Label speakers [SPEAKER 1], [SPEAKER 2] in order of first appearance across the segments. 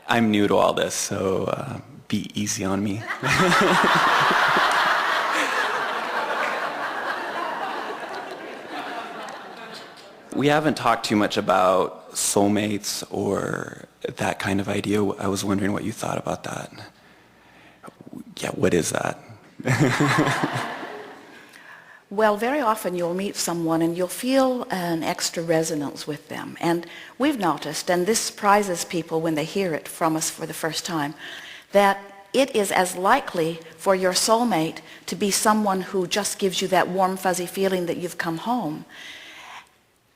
[SPEAKER 1] I'm new to all this, so be easy on me. We haven't talked too much about soulmates or that kind of idea. I was wondering what you thought about that. Yeah, what is that?
[SPEAKER 2] Well, very often you'll meet someone and you'll feel an extra resonance with them. And we've noticed, and this surprises people when they hear it from us for the first time, that it is as likely for your soulmate to be someone who just gives you that warm, fuzzy feeling that you've come home,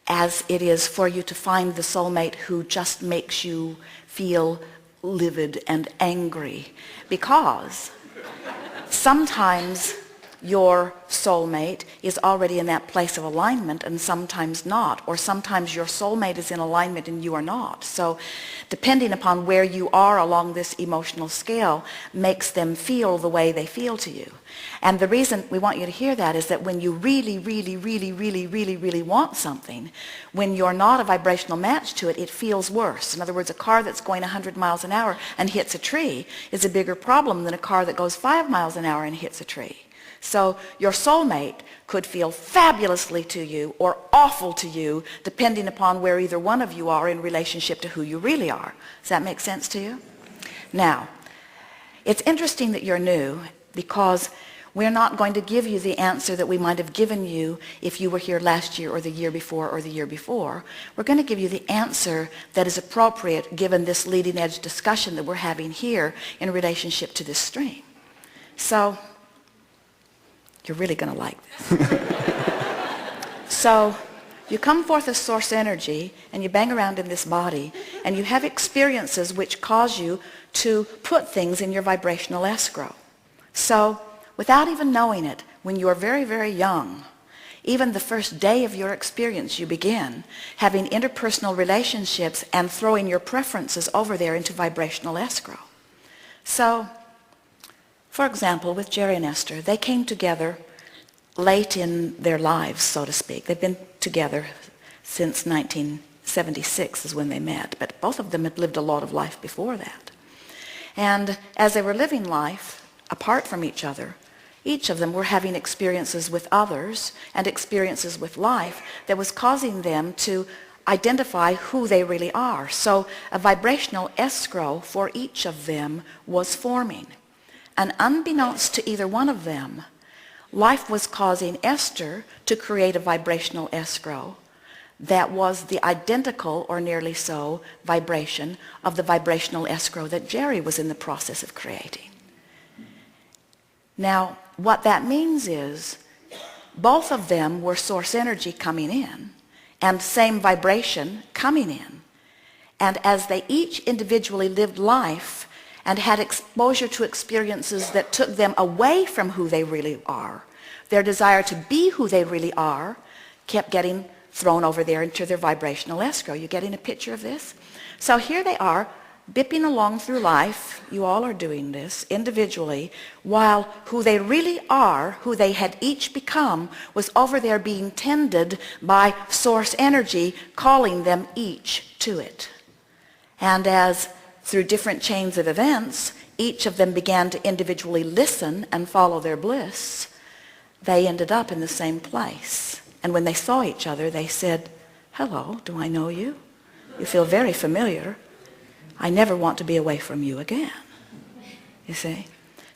[SPEAKER 2] as it is for you to find the soulmate who just makes you feel livid and angry. Because sometimes your soulmate is already in that place of alignment and sometimes not, or sometimes your soulmate is in alignment and you are not. So depending upon where you are along this emotional scale makes them feel the way they feel to you. And the reason we want you to hear that is that when you really, really, really, really, really, really want something, when you're not a vibrational match to it, it feels worse. In other words, a car that's going 100 miles an hour and hits a tree is a bigger problem than a car that goes 5 miles an hour and hits a tree. So your soulmate could feel fabulously to you or awful to you depending upon where either one of you are in relationship to who you really are. Does that make sense to you? Now, it's interesting that you're new because we're not going to give you the answer that we might have given you if you were here last year or the year before or the year before. We're going to give you the answer that is appropriate given this leading edge discussion that we're having here in relationship to this stream. So you're really going to like this. So you come forth as source energy and you bang around in this body and you have experiences which cause you to put things in your vibrational escrow. So without even knowing it, when you are very, very young, even the first day of your experience, you begin having interpersonal relationships and throwing your preferences over there into vibrational escrow. So for example, with Jerry and Esther, they came together late in their lives, so to speak. They've been together since 1976 is when they met, but both of them had lived a lot of life before that. And as they were living life apart from each other, each of them were having experiences with others and experiences with life that was causing them to identify who they really are. So a vibrational escrow for each of them was forming. And unbeknownst to either one of them, life was causing Esther to create a vibrational escrow that was the identical, or nearly so, vibration of the vibrational escrow that Jerry was in the process of creating. Now, what that means is both of them were source energy coming in and same vibration coming in. And as they each individually lived life and had exposure to experiences that took them away from who they really are, their desire to be who they really are kept getting thrown over there into their vibrational escrow. You getting a picture of this? So here they are, bipping along through life. You all are doing this individually, while who they really are, who they had each become, was over there being tended by source energy, calling them each to it. And as through different chains of events, each of them began to individually listen and follow their bliss, they ended up in the same place. And when they saw each other, they said, "Hello, do I know you? You feel very familiar. I never want to be away from you again." You see?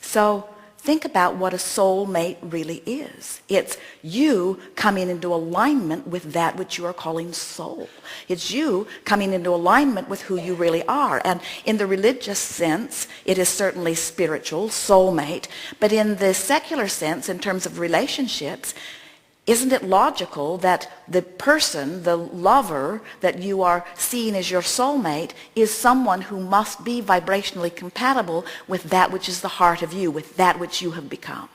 [SPEAKER 2] So think about what a soulmate really is. It's you coming into alignment with that which you are calling soul. It's you coming into alignment with who you really are. And in the religious sense, it is certainly spiritual, soulmate. But in the secular sense, in terms of relationships, isn't it logical that the person, the lover that you are seeing as your soulmate is someone who must be vibrationally compatible with that which is the heart of you, with that which you have become?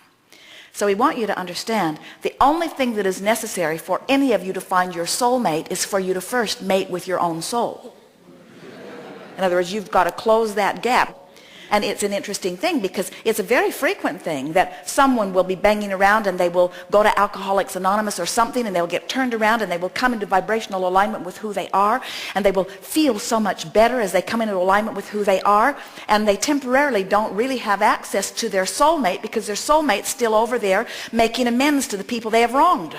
[SPEAKER 2] So we want you to understand the only thing that is necessary for any of you to find your soulmate is for you to first mate with your own soul. In other words, you've got to close that gap. And it's an interesting thing because it's a very frequent thing that someone will be banging around and they will go to Alcoholics Anonymous or something, and they'll get turned around and they will come into vibrational alignment with who they are, and they will feel so much better as they come into alignment with who they are, and they temporarily don't really have access to their soulmate because their soulmate's still over there making amends to the people they have wronged.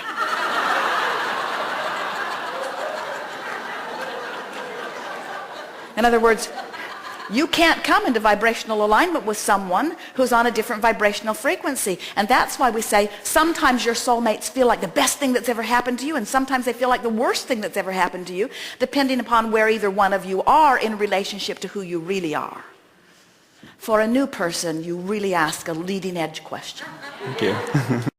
[SPEAKER 2] In other words, you can't come into vibrational alignment with someone who's on a different vibrational frequency. And that's why we say sometimes your soulmates feel like the best thing that's ever happened to you, and sometimes they feel like the worst thing that's ever happened to you, depending upon where either one of you are in relationship to who you really are. For a new person, you really ask a leading edge question.
[SPEAKER 1] Thank you.